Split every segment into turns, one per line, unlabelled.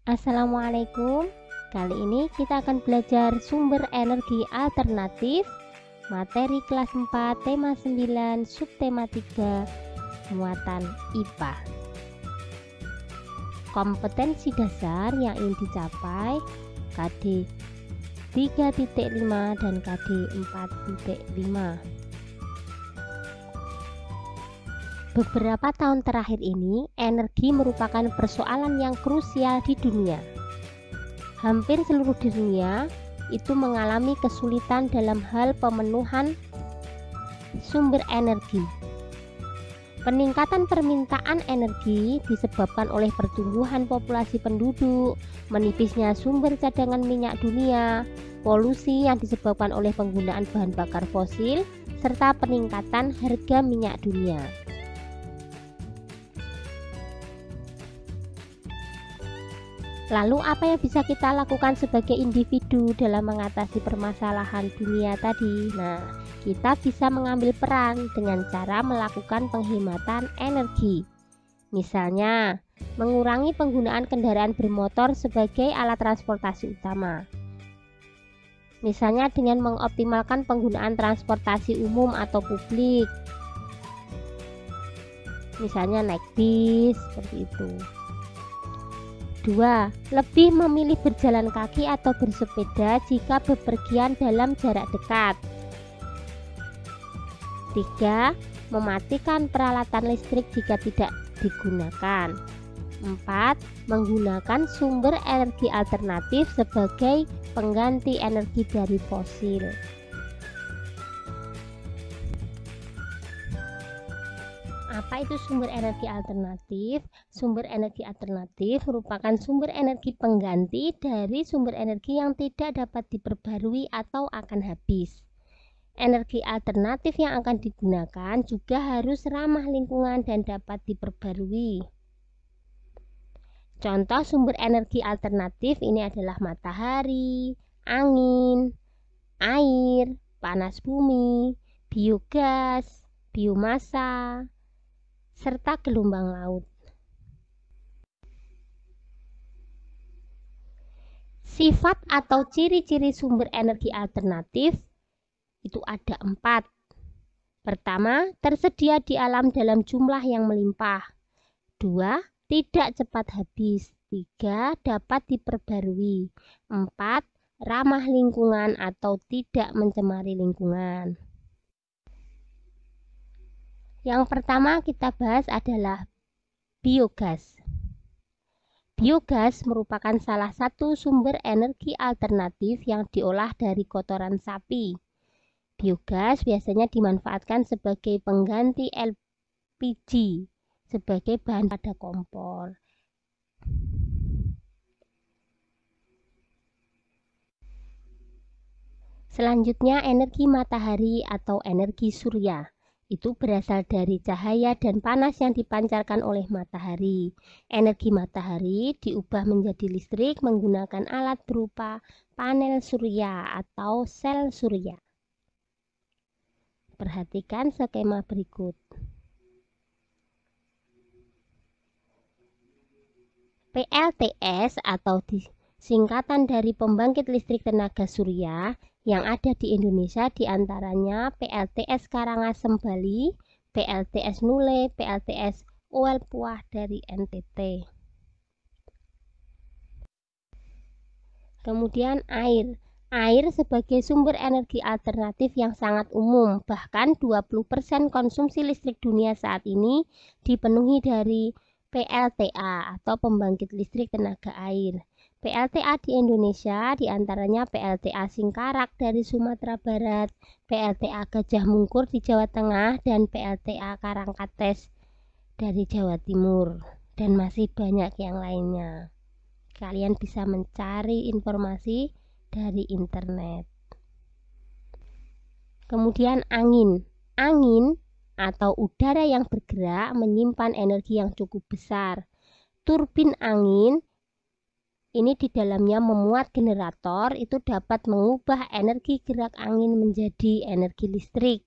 Assalamualaikum. Kali ini kita akan belajar sumber energi alternatif, materi kelas 4, tema 9, subtema 3, muatan IPA. Kompetensi dasar yang ingin dicapai KD 3.5 dan KD 4.5. Beberapa tahun terakhir ini, energi merupakan persoalan yang krusial di dunia. Hampir seluruh dunia itu mengalami kesulitan dalam hal pemenuhan sumber energi. Peningkatan permintaan energi disebabkan oleh pertumbuhan populasi penduduk, menipisnya sumber cadangan minyak dunia, polusi yang disebabkan oleh penggunaan bahan bakar fosil, serta peningkatan harga minyak dunia. Lalu apa yang bisa kita lakukan sebagai individu dalam mengatasi permasalahan dunia tadi? Nah, kita bisa mengambil peran dengan cara melakukan penghematan energi. Misalnya, mengurangi penggunaan kendaraan bermotor sebagai alat transportasi utama. Misalnya dengan mengoptimalkan penggunaan transportasi umum atau publik. Misalnya naik bis, seperti itu. 2. Lebih memilih berjalan kaki atau bersepeda jika bepergian dalam jarak dekat. 3. Mematikan peralatan listrik jika tidak digunakan. 4. Menggunakan sumber energi alternatif sebagai pengganti energi dari fosil. Apa itu sumber energi alternatif? Sumber energi alternatif merupakan sumber energi pengganti dari sumber energi yang tidak dapat diperbarui atau akan habis. Energi alternatif yang akan digunakan juga harus ramah lingkungan dan dapat diperbarui. Contoh sumber energi alternatif ini adalah matahari, angin, air, panas bumi, biogas, biomasa, serta gelombang laut. Sifat atau ciri-ciri sumber energi alternatif itu ada 4. Pertama, tersedia di alam dalam jumlah yang melimpah. 2. Tidak cepat habis. 3. Dapat diperbarui. 4. Ramah lingkungan atau tidak mencemari lingkungan. Yang pertama kita bahas adalah biogas. Biogas merupakan salah satu sumber energi alternatif yang diolah dari kotoran sapi. Biogas biasanya dimanfaatkan sebagai pengganti LPG sebagai bahan pada kompor. Selanjutnya energi matahari atau energi surya. Itu berasal dari cahaya dan panas yang dipancarkan oleh matahari. Energi matahari diubah menjadi listrik menggunakan alat berupa panel surya atau sel surya. Perhatikan skema berikut. PLTS atau singkatan dari pembangkit listrik tenaga surya yang ada di Indonesia diantaranya PLTS Karangasem Bali, PLTS Nule, PLTS OL Puah dari NTT. Kemudian air. Air sebagai sumber energi alternatif yang sangat umum, bahkan 20% konsumsi listrik dunia saat ini dipenuhi dari PLTA atau pembangkit listrik tenaga air. PLTA di Indonesia diantaranya PLTA Singkarak dari Sumatera Barat, PLTA Gajah Mungkur di Jawa Tengah, dan PLTA Karangkates dari Jawa Timur, dan masih banyak yang lainnya. Kalian bisa mencari informasi dari internet. Kemudian angin. Angin atau udara yang bergerak menyimpan energi yang cukup besar. Turbin angin ini di dalamnya memuat generator, itu dapat mengubah energi gerak angin menjadi energi listrik.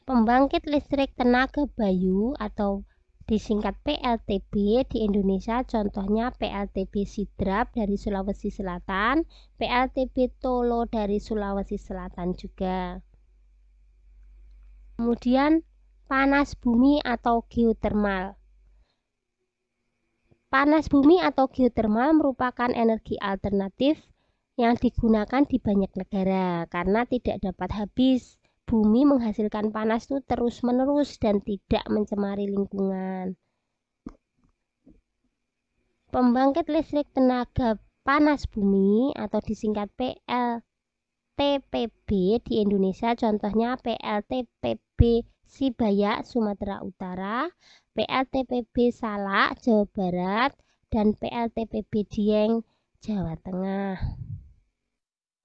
Pembangkit listrik tenaga bayu atau disingkat PLTB di Indonesia, contohnya PLTB Sidrap dari Sulawesi Selatan, PLTB Tolo dari Sulawesi Selatan juga. Kemudian panas bumi atau geotermal. Panas bumi atau geotermal merupakan energi alternatif yang digunakan di banyak negara karena tidak dapat habis. Bumi menghasilkan panas itu terus-menerus dan tidak mencemari lingkungan. Pembangkit listrik tenaga panas bumi atau disingkat PLTPB di Indonesia, contohnya PLTPB Sibayak Sumatera Utara, PLTPB Salak Jawa Barat, dan PLTPB Dieng Jawa Tengah.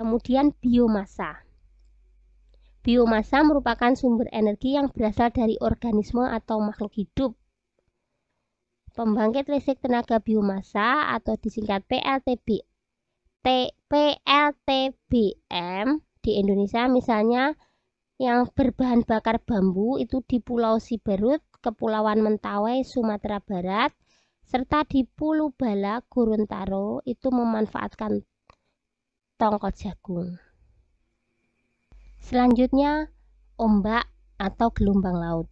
Kemudian biomasa. Biomasa merupakan sumber energi yang berasal dari organisme atau makhluk hidup. Pembangkit listrik tenaga biomasa atau disingkat PLTBM di Indonesia misalnya yang berbahan bakar bambu itu di Pulau Siberut, Kepulauan Mentawai, Sumatera Barat, serta di Pulau Bala, Gorontalo itu memanfaatkan tongkol jagung. Selanjutnya, ombak atau gelombang laut.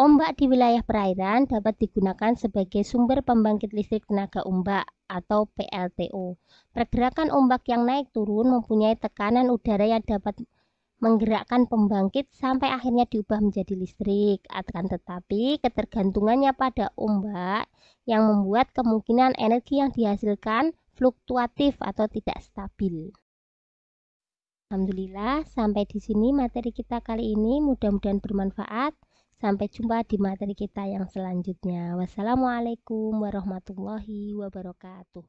Ombak di wilayah perairan dapat digunakan sebagai sumber pembangkit listrik tenaga ombak atau PLTO. Pergerakan ombak yang naik turun mempunyai tekanan udara yang dapat menggerakkan pembangkit sampai akhirnya diubah menjadi listrik. Akan tetapi, ketergantungannya pada ombak yang membuat kemungkinan energi yang dihasilkan fluktuatif atau tidak stabil. Alhamdulillah, sampai di sini materi kita kali ini. Mudah-mudahan bermanfaat. Sampai jumpa di materi kita yang selanjutnya. Wassalamualaikum warahmatullahi wabarakatuh.